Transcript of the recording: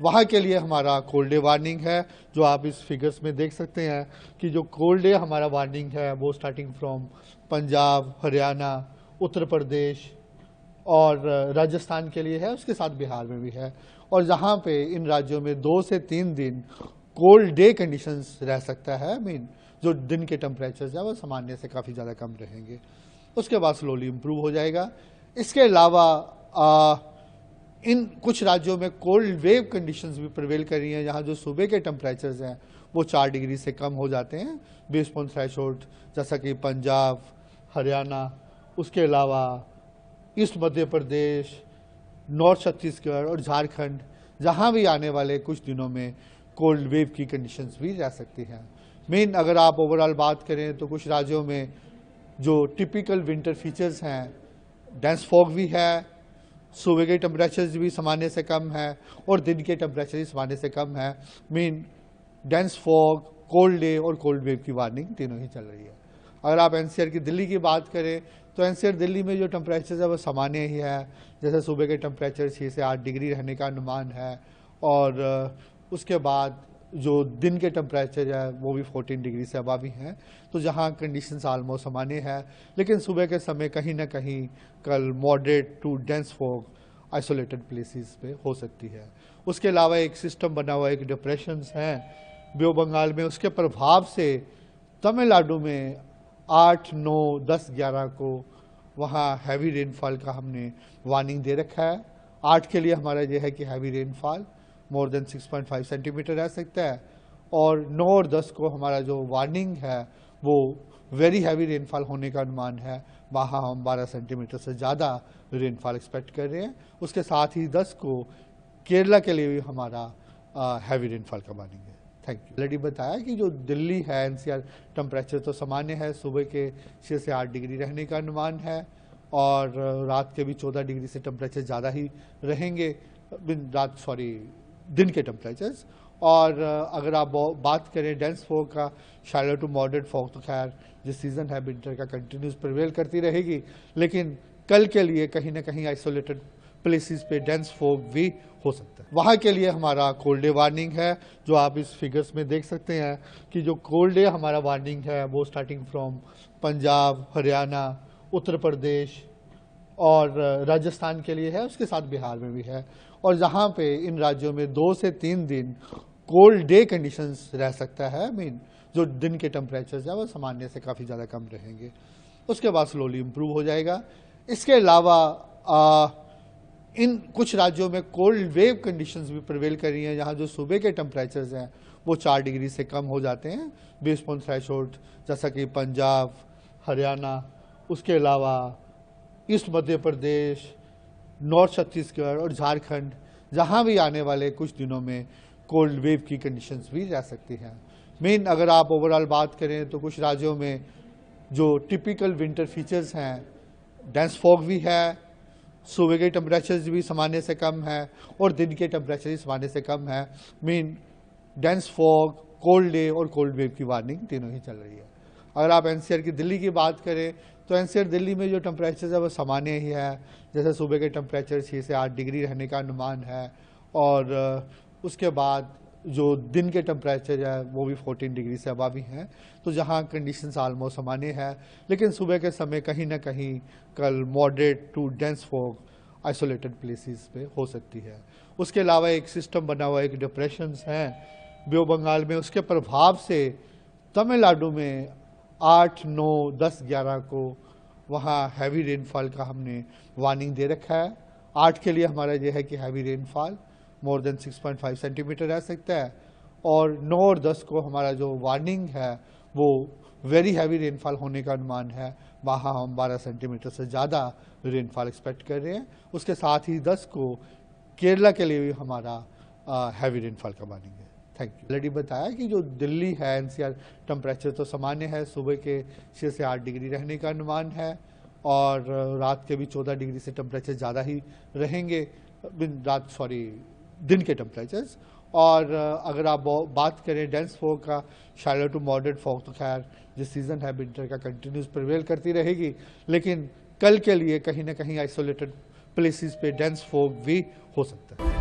वहाँ के लिए हमारा कोल्ड डे वार्निंग है, जो आप इस फिगर्स में देख सकते हैं कि जो कोल्ड डे हमारा वार्निंग है वो स्टार्टिंग फ्रॉम पंजाब, हरियाणा, उत्तर प्रदेश और राजस्थान के लिए है, उसके साथ बिहार में भी है। और जहाँ पे इन राज्यों में 2 से 3 दिन कोल्ड डे कंडीशंस रह सकता है, मीन जो दिन के टेम्परेचर्स है वो सामान्य से काफ़ी ज़्यादा कम रहेंगे, उसके बाद स्लोली इम्प्रूव हो जाएगा। इसके अलावा इन कुछ राज्यों में कोल्ड वेव कंडीशंस भी प्रिवेल कर रही हैं, जहाँ जो सुबह के टेम्परेचर्स हैं वो 4 डिग्री से कम हो जाते हैं बेस ऑन थ्रेशोल्ड, जैसा कि पंजाब, हरियाणा, उसके अलावा ईस्ट मध्य प्रदेश, नॉर्थ छत्तीसगढ़ और झारखंड, जहाँ भी आने वाले कुछ दिनों में कोल्ड वेव की कंडीशंस भी रह सकती हैं। मेन अगर आप ओवरऑल बात करें तो कुछ राज्यों में जो टिपिकल विंटर फीचर्स हैं, डेंस फॉग भी है, सुबह के टेम्परेचर्स भी सामान्य से कम है और दिन के टेम्परेचर भी सामान्य से कम है। Mean dense fog, cold day और कोल्ड वेव की वार्निंग तीनों ही चल रही है। अगर आप एनसीआर की दिल्ली की बात करें तो एनसीआर दिल्ली में जो टेम्परेचर है वो सामान्य ही है, जैसे सुबह के टेम्परेचर 6 से 8 डिग्री रहने का अनुमान है और उसके बाद जो दिन के टेम्परेचर है वो भी 14 डिग्री से अबव ही हैं, तो जहाँ कंडीशंस ऑलमोस्ट सामान्य है। लेकिन सुबह के समय कहीं ना कहीं कल moderate to dense fog isolated places पे हो सकती है। उसके अलावा एक सिस्टम बना हुआ, एक डिप्रेशंस हैं बे ऑफ बंगाल में, उसके प्रभाव से तमिलनाडु में 8, 9, 10, 11 को वहाँ हैवी रेनफॉल का हमने वार्निंग दे रखा है। 8 के लिए हमारा यह है कि heavy rainfall more than 6.5 centimetre रह सकता है और 9 और 10 को हमारा जो वार्निंग है वो वेरी हैवी रेनफॉल होने का अनुमान है, वहाँ हम 12 सेंटीमीटर से ज़्यादा रेनफॉल एक्सपेक्ट कर रहे हैं। उसके साथ ही 10 को केरला के लिए भी हमारा हैवी रेनफॉल का वार्निंग है। Thank you. ऑलरेडी बताया कि जो दिल्ली है एनसीआर टेम्परेचर तो सामान्य है, सुबह के 6 से 8 डिग्री रहने का अनुमान है और रात के भी 14 डिग्री से टेम्परेचर ज़्यादा ही रहेंगे, दिन के टेम्परेचर्स। और अगर आप बात करें डेंस फॉग का, शायद टू मॉडरेट फॉग तो खैर जिस सीज़न है विंटर का कंटिन्यूस प्रिवेल करती रहेगी, लेकिन कल के लिए कहीं ना कहीं आइसोलेटेड प्लेसेस पे डेंस फॉग भी हो सकता है। वहाँ के लिए हमारा कोल्ड डे वार्निंग है, जो आप इस फिगर्स में देख सकते हैं कि जो कोल्ड डे हमारा वार्निंग है वो स्टार्टिंग फ्रॉम पंजाब, हरियाणा, उत्तर प्रदेश और राजस्थान के लिए है, उसके साथ बिहार में भी है। और जहाँ पे इन राज्यों में 2 से 3 दिन कोल्ड डे कंडीशंस रह सकता है, मीन जो दिन के टेम्परेचर्स है वो सामान्य से काफ़ी ज़्यादा कम रहेंगे, उसके बाद स्लोली इम्प्रूव हो जाएगा। इसके अलावा इन कुछ राज्यों में कोल्ड वेव कंडीशंस भी प्रिवेल कर रही हैं, जहाँ जो सुबह के टेम्परेचर्स हैं वो 4 डिग्री से कम हो जाते हैं बेस ऑन थ्रेशोल्ड, जैसा कि पंजाब, हरियाणा, उसके अलावा ईस्ट मध्य प्रदेश, नॉर्थ छत्तीसगढ़ और झारखंड, जहाँ भी आने वाले कुछ दिनों में कोल्ड वेव की कंडीशंस भी रह सकती हैं। मेन अगर आप ओवरऑल बात करें तो कुछ राज्यों में जो टिपिकल विंटर फीचर्स हैं, डेंस फॉग भी है, सुबह के टेम्परेचर्स भी सामान्य से कम है और दिन के टेम्परेचर भी सामान्य से कम है। Mean dense fog, cold day और कोल्ड वेव की वार्निंग तीनों ही चल रही है। अगर आप एनसीआर की दिल्ली की बात करें तो एनसीआर दिल्ली में जो टेम्परेचर है वो सामान्य ही है, जैसे सुबह के टेम्परेचर 6 से 8 डिग्री रहने का अनुमान है और उसके बाद जो दिन के टेम्परेचर है वो भी 14 डिग्री से अबव ही हैं, तो जहाँ कंडीशंस ऑलमोस्ट सामान्य है। लेकिन सुबह के समय कहीं ना कहीं कल moderate to dense fog isolated places पे हो सकती है। उसके अलावा एक सिस्टम बना हुआ, एक डिप्रेशंस हैं बे ऑफ बंगाल में, उसके प्रभाव से तमिलनाडु में 8, 9, 10, 11 को वहाँ हैवी रेनफॉल का हमने वार्निंग दे रखा है। 8 के लिए हमारा यह है कि heavy rainfall more than 6.5 centimetre रह सकता है और 9 और 10 को हमारा जो वार्निंग है वो वेरी हैवी रेनफॉल होने का अनुमान है, वहाँ हम 12 सेंटीमीटर से ज़्यादा रेनफॉल एक्सपेक्ट कर रहे हैं। उसके साथ ही 10 को केरला के लिए भी हमारा हैवी रेनफॉल का वार्निंग है। Thank you. ऑलरेडी बताया कि जो दिल्ली है एनसीआर टेम्परेचर तो सामान्य है, सुबह के 6 से 8 डिग्री रहने का अनुमान है और रात के भी 14 डिग्री से टेम्परेचर ज़्यादा ही रहेंगे, दिन के टेम्परेचर्स। और अगर आप बात करें डेंस फॉग का, शायद टू मॉडरेट फॉग तो खैर जिस सीज़न है विंटर का कंटिन्यूस प्रिवेल करती रहेगी, लेकिन कल के लिए कहीं ना कहीं आइसोलेटेड प्लेसेस पे डेंस फॉग भी हो सकता है।